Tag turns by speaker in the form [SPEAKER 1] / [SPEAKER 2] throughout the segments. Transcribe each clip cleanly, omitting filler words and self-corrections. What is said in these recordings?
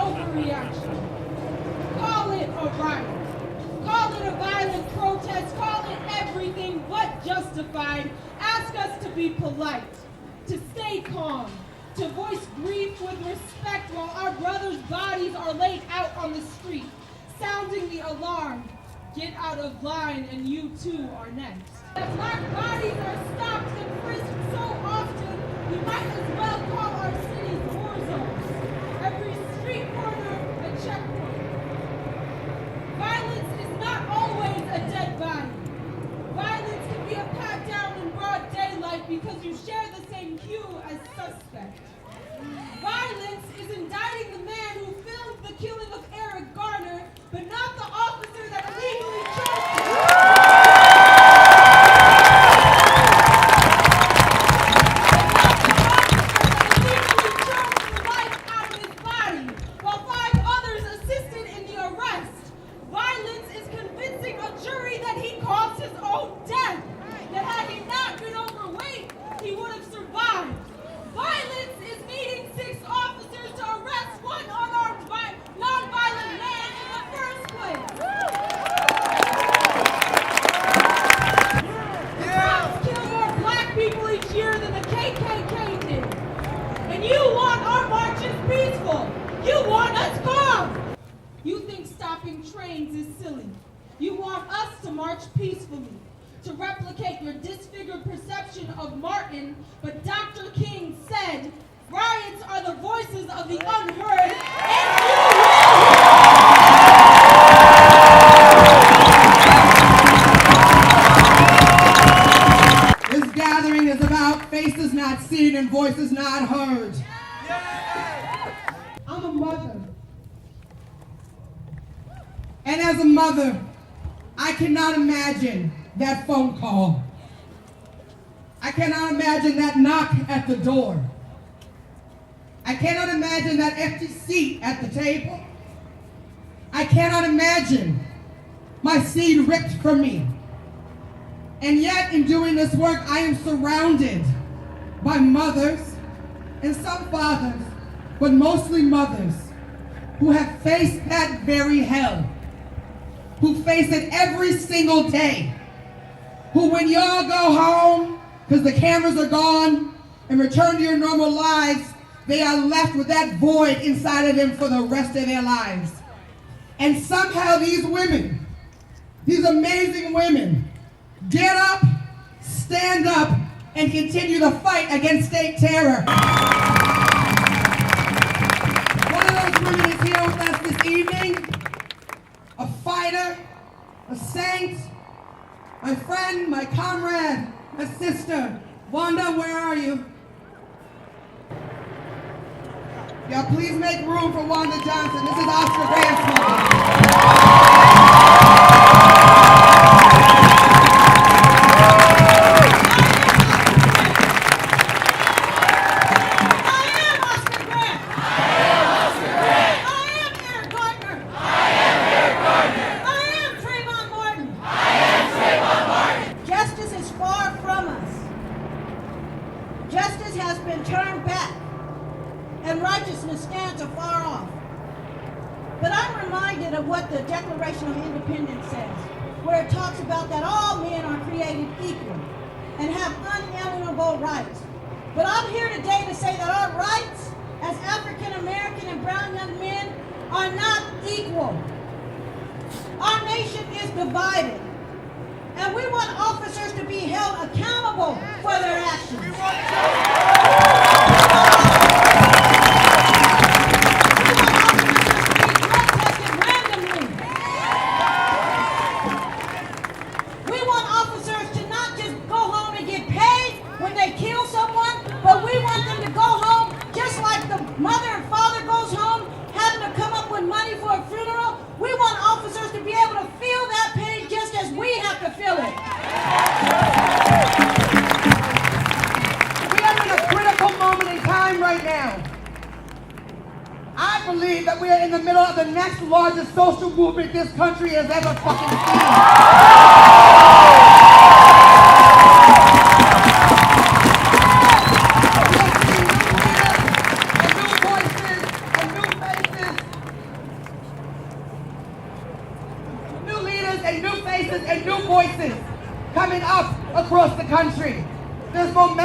[SPEAKER 1] overreaction. Call it a riot. Call it a violent protest. Call it everything but justified. Ask us to be polite, to stay calm, to voice grief with respect while our brothers' bodies are laid out on the street, sounding the alarm. Get out of line and you too are next. If black bodies are stopped and frisked so often, we might as well call our cities war zones. Every street corner a checkpoint. Violence is not always a dead body. Violence can be a pat down in broad daylight because you share the same hue as suspect. Violence is indicting the man who filmed the killing of Eric Garner, but not the officer that illegally charged him. You want us to march peacefully, to replicate your disfigured perception of Martin, but Dr. King said, riots are the voices of the unheard, and you will.
[SPEAKER 2] This gathering is about faces not seen and voices not heard. I'm a mother. And as a mother, I cannot imagine that phone call. I cannot imagine that knock at the door. I cannot imagine that empty seat at the table. I cannot imagine my seed ripped from me. And yet, in doing this work, I am surrounded by mothers and some fathers, but mostly mothers, who have faced that very hell. Who face it every single day, who when y'all go home, because the cameras are gone, and return to your normal lives, they are left with that void inside of them for the rest of their lives. And somehow these women, these amazing women, get up, stand up, and continue the fight against state terror. One of those women is here with us this evening. A fighter, a saint, my friend, my comrade, my sister. Wanda, where are you? Y'all please make room for Wanda Johnson. This is Oscar Grant's mother.
[SPEAKER 3] Justice has been turned back, and righteousness stands afar off. But I'm reminded of what the Declaration of Independence says, where it talks about that all men are created equal and have unalienable rights. But I'm here today to say that our rights as African American and brown young men are not equal. Our nation is divided. And we want officers to be held accountable for their actions. We want officers to not just go home and get paid when they kill someone, but we want them to go home just like the mother and father goes home, having to come up with money for a funeral. We want officers to be able to feel that pain just as we have to feel it.
[SPEAKER 2] We are in a critical moment in time right now. I believe that we are in the middle of the next largest social movement this country has ever fucking seen.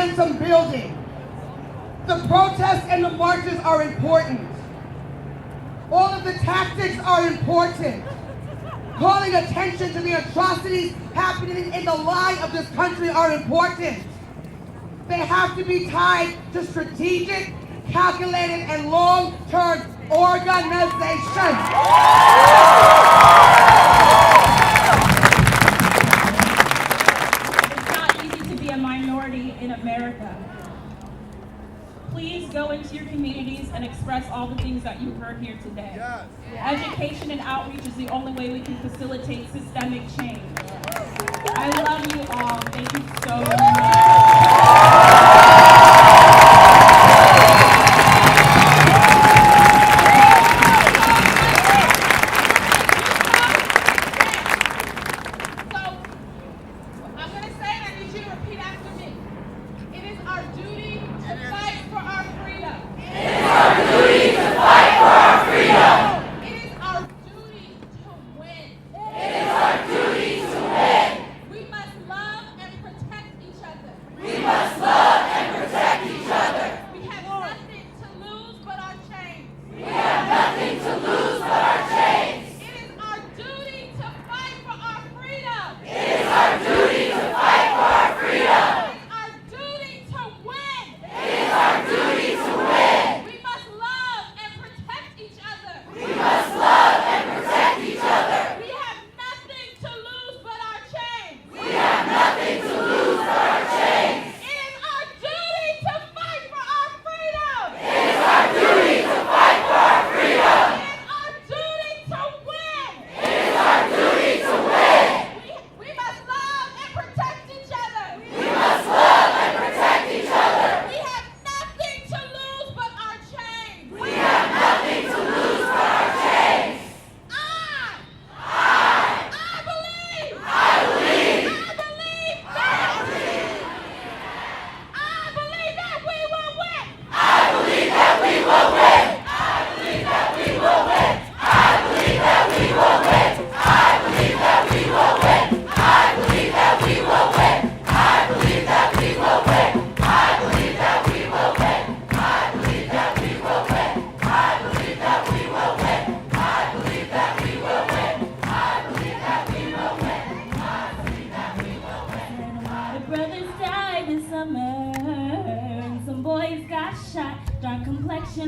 [SPEAKER 2] momentum building. The protests and the marches are important. All of the tactics are important. Calling attention to the atrocities happening in the lie of this country are important. They have to be tied to strategic, calculated, and long-term organization.
[SPEAKER 4] It's not easy to be a minority in America. Please go into your communities and express all the things that you heard here today.
[SPEAKER 5] Yes.
[SPEAKER 4] Education and outreach is the only way we can facilitate systemic change. I love you all. Thank you so much.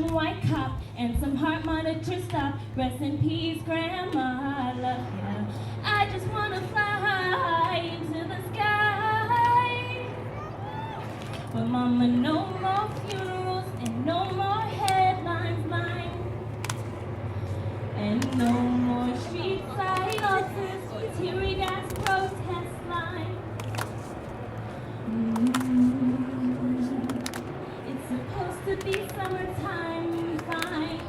[SPEAKER 6] White cop and some heart monitor stop. Rest in peace, Grandma, I love you. I just wanna fly into the sky. But Mama, no more funerals and no more headlines line, and no more street side altars or teary gas protest lines. It's supposed to be summertime, fine.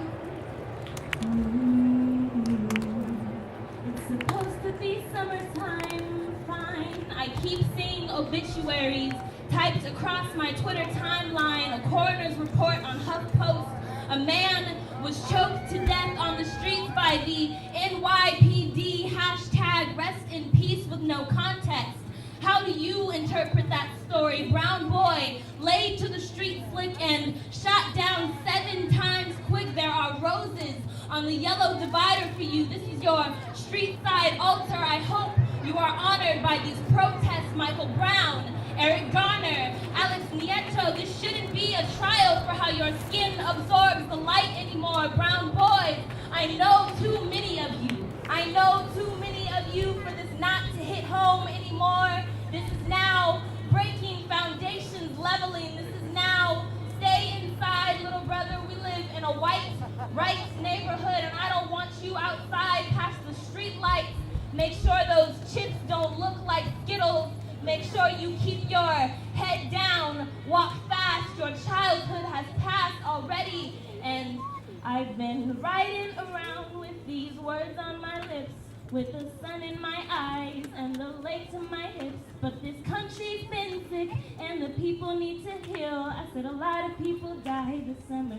[SPEAKER 6] It's supposed to be summertime, fine. I keep seeing obituaries typed across my Twitter timeline. A coroner's report on HuffPost. A man was choked to death on the streets by the NYPD hashtag rest in peace with no context. How do you interpret that story? Brown boy laid to the street slick and shot down 7 times quick. There are roses on the yellow divider for you. This is your street side altar. I hope you are honored by these protests. Michael Brown, Eric Garner, Alex Nieto. This shouldn't be a trial for how your skin absorbs the light anymore. Brown boys, I know too many of you. I know too many of you for this not to hit home anymore. This is now breaking foundations, leveling. This is now stay inside, little brother. We live in a white rights neighborhood, and I don't want you outside past the street lights. Make sure those chips don't look like Skittles. Make sure you keep your head down, walk fast. Your childhood has passed already, and I've been riding around with these words on my lips, with the sun in my eyes and the lake to my hips. But this country's been sick and the people need to heal. I said a lot of people died this summer.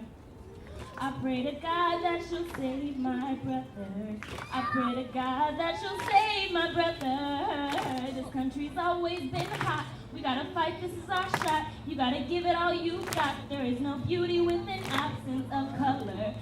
[SPEAKER 6] I pray to God that you'll save my brother. I pray to God that you'll save my brother. This country's always been hot We gotta fight, this is our shot. You gotta give it all you got. There is no beauty with an absence of color.